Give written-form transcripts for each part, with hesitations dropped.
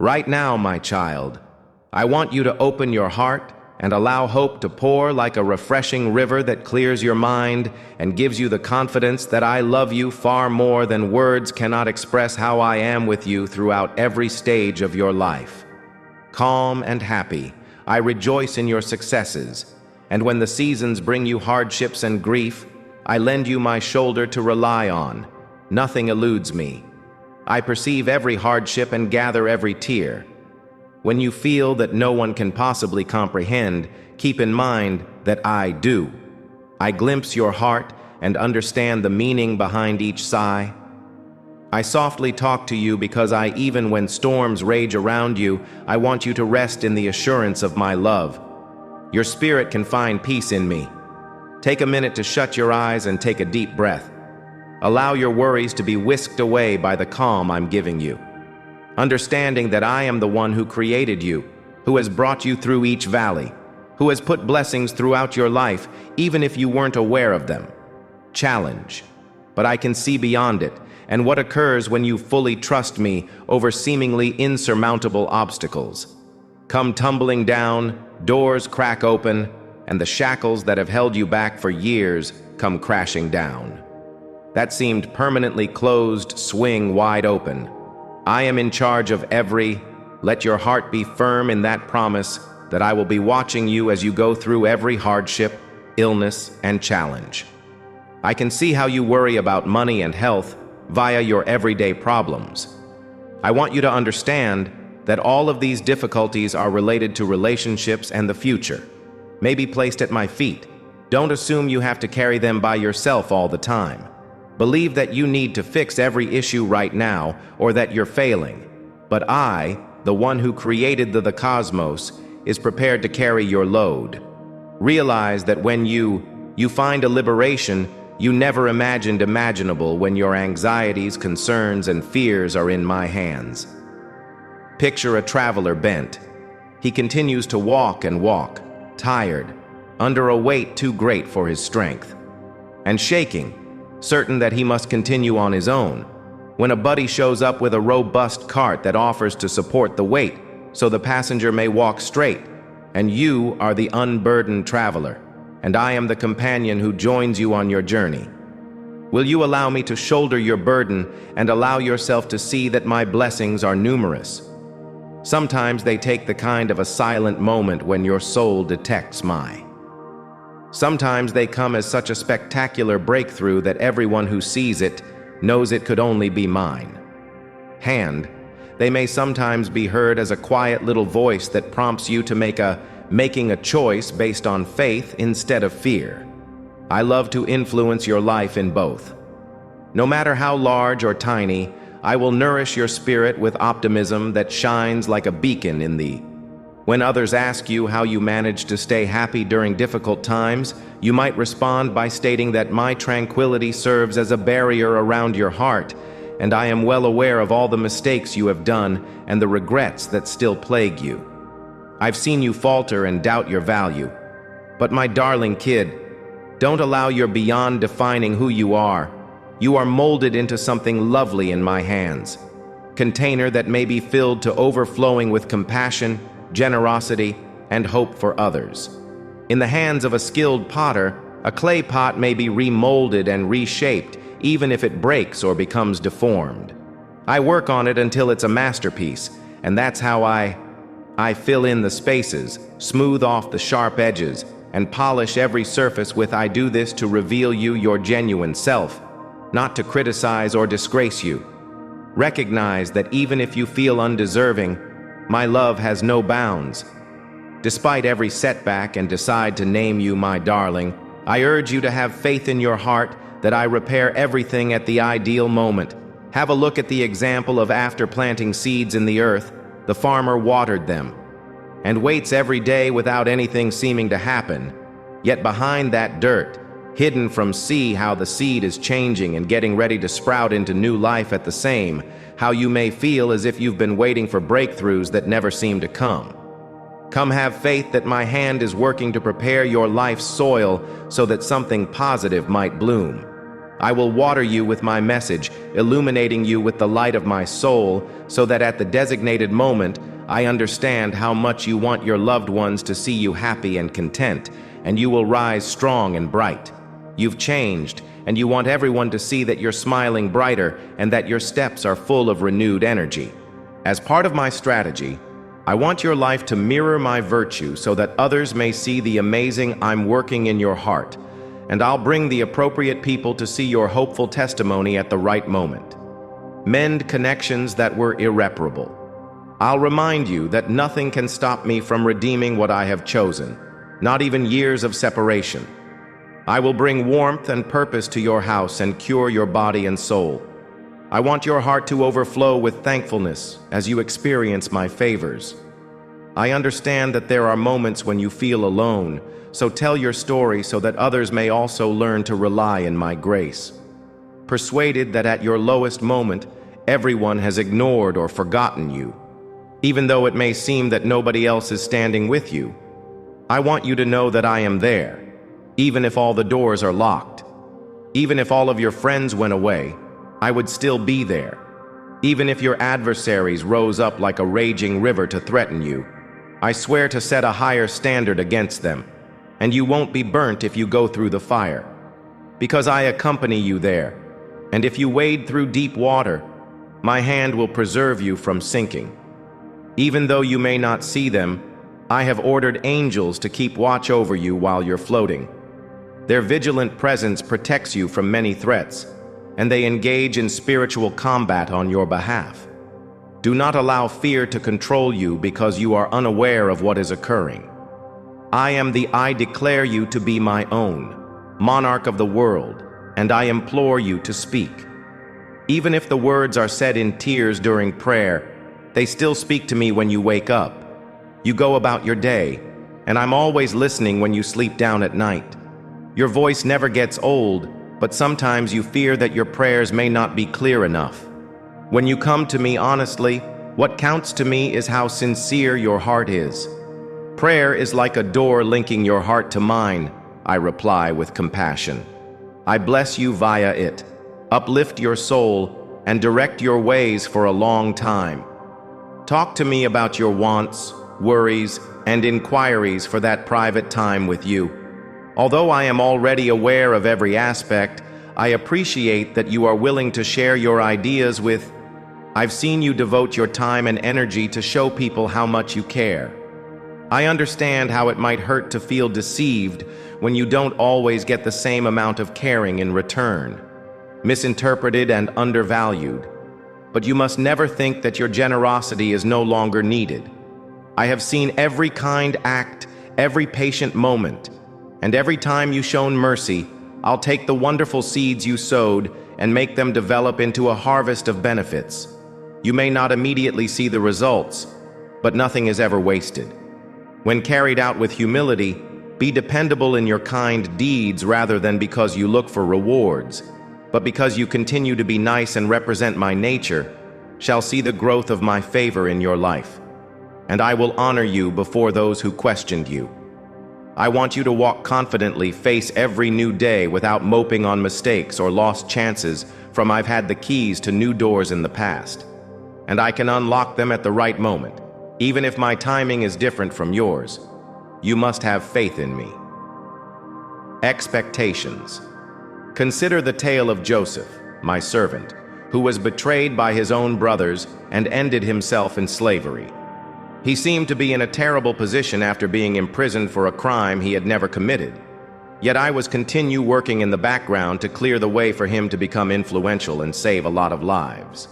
Right now, my child, I want you to open your heart and allow hope to pour like a refreshing river that clears your mind and gives you the confidence that I love you far more than words cannot express how I am with you throughout every stage of your life. Calm and happy, I rejoice in your successes, and when the seasons bring you hardships and grief, I lend you my shoulder to rely on. Nothing eludes me. I perceive every hardship and gather every tear. When you feel that no one can possibly comprehend, keep in mind that I do. I glimpse your heart and understand the meaning behind each sigh. I softly talk to you because even when storms rage around you, I want you to rest in the assurance of my love. Your spirit can find peace in me. Take a minute to shut your eyes and take a deep breath. Allow your worries to be whisked away by the calm I'm giving you. Understanding that I am the one who created you, who has brought you through each valley, who has put blessings throughout your life, even if you weren't aware of them. Challenge. But I can see beyond it, and what occurs when you fully trust me over seemingly insurmountable obstacles. Come tumbling down, doors crack open, and the shackles that have held you back for years come crashing down. That seemed permanently closed swing wide open. I am in charge of every. Let your heart be firm in that promise that I will be watching you as you go through every hardship, illness, and challenge. I can see how you worry about money and health via your everyday problems. I want you to understand that all of these difficulties are related to relationships and the future, may be placed at my feet. Don't assume you have to carry them by yourself all the time. Believe that you need to fix every issue right now or that you're failing. But I, the one who created the cosmos, is prepared to carry your load. Realize that when you find a liberation you never imagined imaginable when your anxieties, concerns, and fears are in my hands. Picture a traveler bent. He continues to walk and walk, tired, under a weight too great for his strength, and shaking, certain that he must continue on his own, when a buddy shows up with a robust cart that offers to support the weight so the passenger may walk straight, and you are the unburdened traveler, and I am the companion who joins you on your journey. Will you allow me to shoulder your burden and allow yourself to see that my blessings are numerous? Sometimes they take the kind of a silent moment when your soul detects my. Sometimes they come as such a spectacular breakthrough that everyone who sees it knows it could only be mine. Hand, they may sometimes be heard as a quiet little voice that prompts you to making a choice based on faith instead of fear. I love to influence your life in both. No matter how large or tiny, I will nourish your spirit with optimism that shines like a beacon in thee. When others ask you how you manage to stay happy during difficult times, you might respond by stating that my tranquility serves as a barrier around your heart, and I am well aware of all the mistakes you have done and the regrets that still plague you. I've seen you falter and doubt your value. But my darling kid, don't allow your beyond defining who you are. You are molded into something lovely in my hands. Container that may be filled to overflowing with compassion, generosity, and hope for others. In the hands of a skilled potter, a clay pot may be remolded and reshaped, even if it breaks or becomes deformed. I work on it until it's a masterpiece, and that's how I fill in the spaces, smooth off the sharp edges, and polish every surface with. I do this to reveal you your genuine self, not to criticize or disgrace you. Recognize that even if you feel undeserving, my love has no bounds. Despite every setback and decide to name you my darling, I urge you to have faith in your heart that I repair everything at the ideal moment. Have a look at the example of after planting seeds in the earth, the farmer watered them and waits every day without anything seeming to happen. Yet behind that dirt, hidden from see how the seed is changing and getting ready to sprout into new life at the same, how you may feel as if you've been waiting for breakthroughs that never seem to come. Come have faith that my hand is working to prepare your life's soil so that something positive might bloom. I will water you with my message, illuminating you with the light of my soul, so that at the designated moment, I understand how much you want your loved ones to see you happy and content, and you will rise strong and bright. You've changed, and you want everyone to see that you're smiling brighter and that your steps are full of renewed energy. As part of my strategy, I want your life to mirror my virtue so that others may see the amazing I'm working in your heart, and I'll bring the appropriate people to see your hopeful testimony at the right moment. Mend connections that were irreparable. I'll remind you that nothing can stop me from redeeming what I have chosen, not even years of separation. I will bring warmth and purpose to your house and cure your body and soul. I want your heart to overflow with thankfulness as you experience my favors. I understand that there are moments when you feel alone, so tell your story so that others may also learn to rely in my grace. Persuaded that at your lowest moment, everyone has ignored or forgotten you, even though it may seem that nobody else is standing with you. I want you to know that I am there, even if all the doors are locked. Even if all of your friends went away, I would still be there. Even if your adversaries rose up like a raging river to threaten you, I swear to set a higher standard against them, and you won't be burnt if you go through the fire. Because I accompany you there, and if you wade through deep water, my hand will preserve you from sinking. Even though you may not see them, I have ordered angels to keep watch over you while you're floating. Their vigilant presence protects you from many threats, and they engage in spiritual combat on your behalf. Do not allow fear to control you because you are unaware of what is occurring. I declare you to be my own, monarch of the world, and I implore you to speak. Even if the words are said in tears during prayer, they still speak to me when you wake up. You go about your day, and I'm always listening when you sleep down at night. Your voice never gets old, but sometimes you fear that your prayers may not be clear enough. When you come to me honestly, what counts to me is how sincere your heart is. Prayer is like a door linking your heart to mine, I reply with compassion. I bless you via it, uplift your soul, and direct your ways for a long time. Talk to me about your wants, worries, and inquiries for that private time with you. Although I am already aware of every aspect, I appreciate that you are willing to share your ideas with. I've seen you devote your time and energy to show people how much you care. I understand how it might hurt to feel deceived when you don't always get the same amount of caring in return, misinterpreted and undervalued. But you must never think that your generosity is no longer needed. I have seen every kind act, every patient moment, and every time you shown mercy, I'll take the wonderful seeds you sowed and make them develop into a harvest of benefits. You may not immediately see the results, but nothing is ever wasted. When carried out with humility, be dependable in your kind deeds rather than because you look for rewards, but because you continue to be nice and represent my nature, shall see the growth of my favor in your life. And I will honor you before those who questioned you. I want you to walk confidently, face every new day without moping on mistakes or lost chances from I've had the keys to new doors in the past. And I can unlock them at the right moment, even if my timing is different from yours. You must have faith in me. Expectations. Consider the tale of Joseph, my servant, who was betrayed by his own brothers and ended himself in slavery. He seemed to be in a terrible position after being imprisoned for a crime he had never committed. Yet I was continue working in the background to clear the way for him to become influential and save a lot of lives.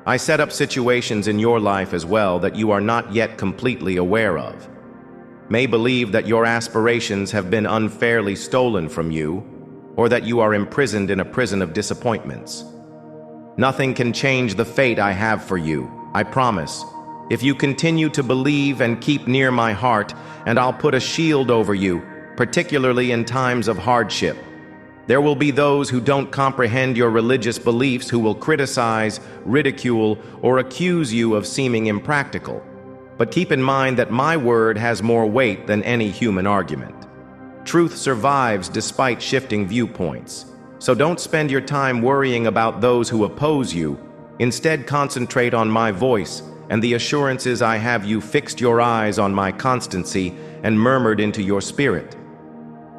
I set up situations in your life as well that you are not yet completely aware of. May believe that your aspirations have been unfairly stolen from you, or that you are imprisoned in a prison of disappointments. Nothing can change the fate I have for you, I promise. If you continue to believe and keep near my heart, and I'll put a shield over you, particularly in times of hardship. There will be those who don't comprehend your religious beliefs who will criticize, ridicule, or accuse you of seeming impractical. But keep in mind that my word has more weight than any human argument. Truth survives despite shifting viewpoints. So don't spend your time worrying about those who oppose you. Instead, concentrate on my voice and the assurances I have you fixed your eyes on my constancy and murmured into your spirit.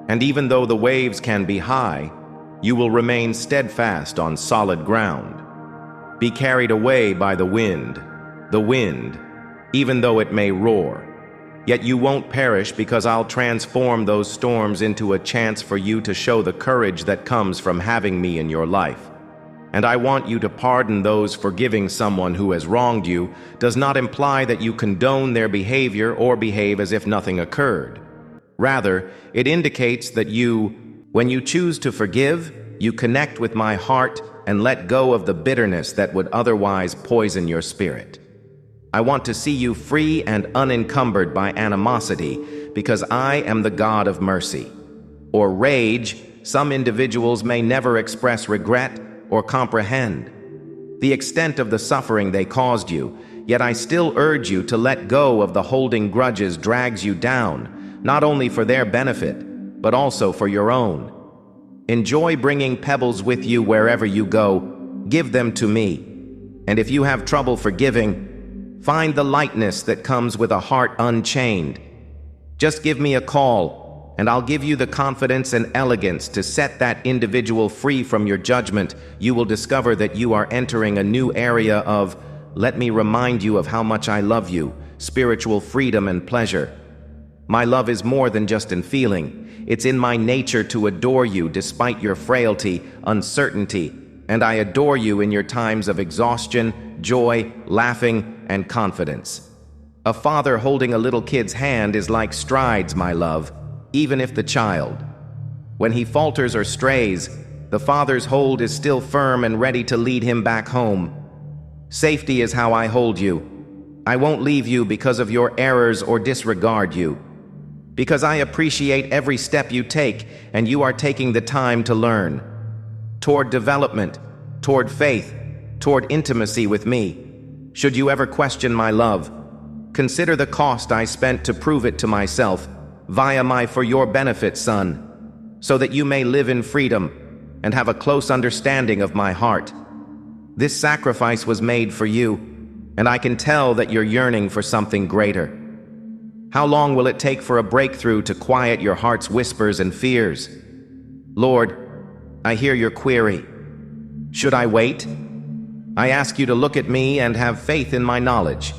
And even though the waves can be high, you will remain steadfast on solid ground. Be carried away by the wind, even though it may roar. Yet you won't perish, because I'll transform those storms into a chance for you to show the courage that comes from having me in your life. And I want you to pardon those. Forgiving someone who has wronged you does not imply that you condone their behavior or behave as if nothing occurred. Rather, it indicates that when you choose to forgive, you connect with my heart and let go of the bitterness that would otherwise poison your spirit. I want to see you free and unencumbered by animosity, because I am the God of mercy. Or rage. Some individuals may never express regret or comprehend the extent of the suffering they caused you, yet I still urge you to let go of the holding grudges drags you down, not only for their benefit, but also for your own. Enjoy bringing pebbles with you wherever you go. Give them to me. And if you have trouble forgiving, find the lightness that comes with a heart unchained. Just give me a call, and I'll give you the confidence and elegance to set that individual free from your judgment. You will discover that you are entering a new area of, let me remind you of how much I love you, spiritual freedom and pleasure. My love is more than just in feeling. It's in my nature to adore you despite your frailty, uncertainty, and I adore you in your times of exhaustion, joy, laughing, and confidence. A father holding a little kid's hand is like strides, my love, even if the child. When he falters or strays, the father's hold is still firm and ready to lead him back home. Safety is how I hold you. I won't leave you because of your errors or disregard you. Because I appreciate every step you take, and you are taking the time to learn. Toward development, toward faith, toward intimacy with me. Should you ever question my love, consider the cost I spent to prove it to myself, via my for your benefit, son, so that you may live in freedom and have a close understanding of my heart. This sacrifice was made for you, and I can tell that you're yearning for something greater. How long will it take for a breakthrough to quiet your heart's whispers and fears? Lord, I hear your query. Should I wait? I ask you to look at me and have faith in my knowledge,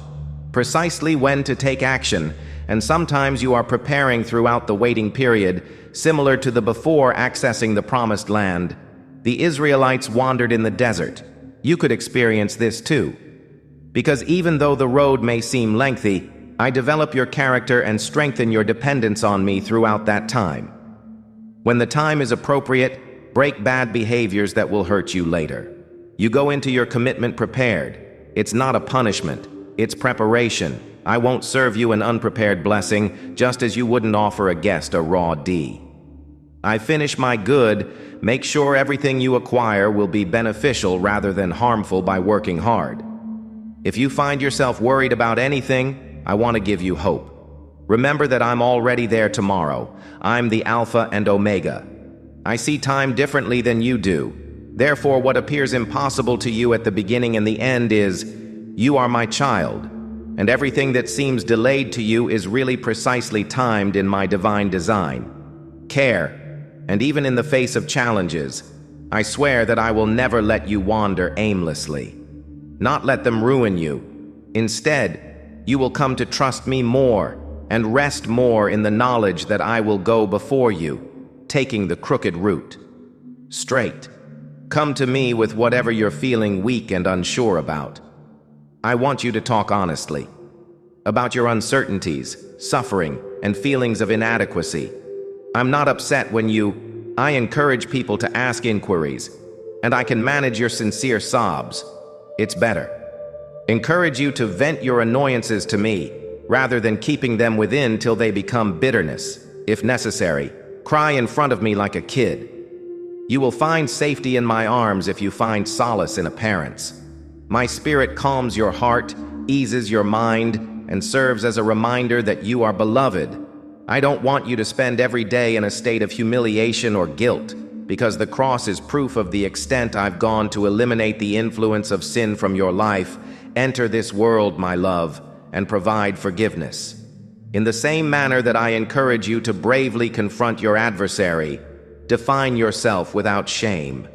precisely when to take action, and sometimes you are preparing throughout the waiting period, similar to the before accessing the promised land. The Israelites wandered in the desert. You could experience this too. Because even though the road may seem lengthy, I develop your character and strengthen your dependence on me throughout that time. When the time is appropriate, break bad behaviors that will hurt you later. You go into your commitment prepared. It's not a punishment, it's preparation. I won't serve you an unprepared blessing, just as you wouldn't offer a guest a raw D. I finish my good, make sure everything you acquire will be beneficial rather than harmful by working hard. If you find yourself worried about anything, I want to give you hope. Remember that I'm already there tomorrow. I'm the Alpha and Omega. I see time differently than you do. Therefore, what appears impossible to you at the beginning and the end is, you are my child, and everything that seems delayed to you is really precisely timed in my divine design. Care, and even in the face of challenges, I swear that I will never let you wander aimlessly. Not let them ruin you. Instead, you will come to trust me more and rest more in the knowledge that I will go before you, taking the crooked route. Straight. Come to me with whatever you're feeling weak and unsure about. I want you to talk honestly about your uncertainties, suffering, and feelings of inadequacy. I'm not upset when I encourage people to ask inquiries, and I can manage your sincere sobs. It's better. Encourage you to vent your annoyances to me, rather than keeping them within till they become bitterness. If necessary, cry in front of me like a kid. You will find safety in my arms if you find solace in a parent's. My spirit calms your heart, eases your mind, and serves as a reminder that you are beloved. I don't want you to spend every day in a state of humiliation or guilt. because the cross is proof of the extent I've gone to eliminate the influence of sin from your life. Enter this world, my love, and provide forgiveness. In the same manner that I encourage you to bravely confront your adversary, define yourself without shame.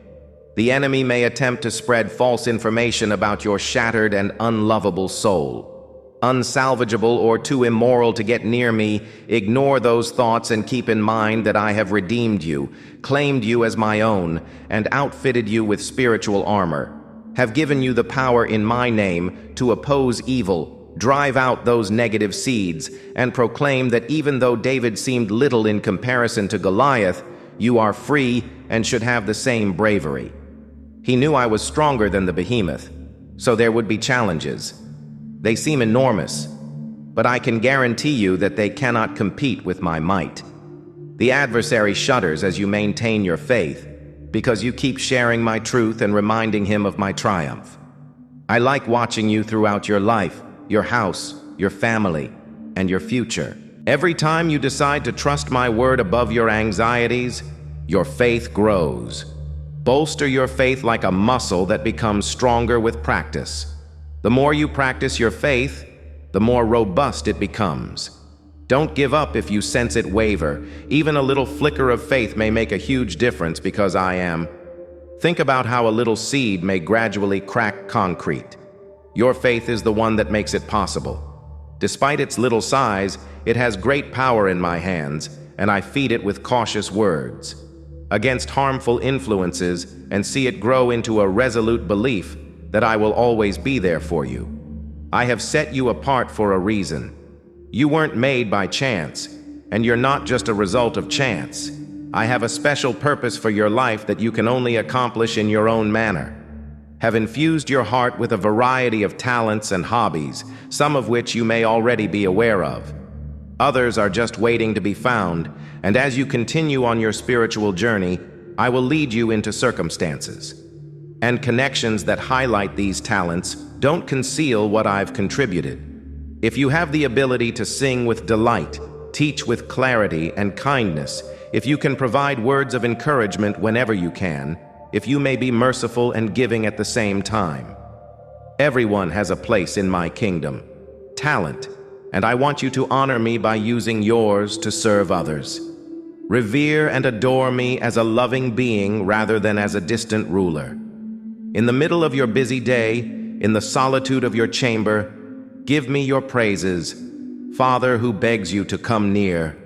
The enemy may attempt to spread false information about your shattered and unlovable soul. Unsalvageable or too immoral to get near me, ignore those thoughts and keep in mind that I have redeemed you, claimed you as my own, and outfitted you with spiritual armor, have given you the power in my name to oppose evil, drive out those negative seeds, and proclaim that even though David seemed little in comparison to Goliath, you are free and should have the same bravery. He knew I was stronger than the behemoth, so there would be challenges. They seem enormous, but I can guarantee you that they cannot compete with my might. The adversary shudders as you maintain your faith, because you keep sharing my truth and reminding him of my triumph. I like watching you throughout your life, your house, your family, and your future. Every time you decide to trust my word above your anxieties, your faith grows. Bolster your faith like a muscle that becomes stronger with practice. The more you practice your faith, the more robust it becomes. Don't give up if you sense it waver. Even a little flicker of faith may make a huge difference because I am. Think about how a little seed may gradually crack concrete. Your faith is the one that makes it possible. Despite its little size, it has great power in my hands, and I feed it with cautious words against harmful influences and see it grow into a resolute belief that I will always be there for you. I have set you apart for a reason. You weren't made by chance, and you're not just a result of chance. I have a special purpose for your life that you can only accomplish in your own manner. Have infused your heart with a variety of talents and hobbies, some of which you may already be aware of. Others are just waiting to be found, and as you continue on your spiritual journey, I will lead you into circumstances and connections that highlight these talents. Don't conceal what I've contributed. If you have the ability to sing with delight, teach with clarity and kindness, if you can provide words of encouragement whenever you can, if you may be merciful and giving at the same time. Everyone has a place in my kingdom. Talent. And I want you to honor me by using yours to serve others. Revere and adore me as a loving being rather than as a distant ruler. In the middle of your busy day, in the solitude of your chamber, give me your praises, Father who begs you to come near.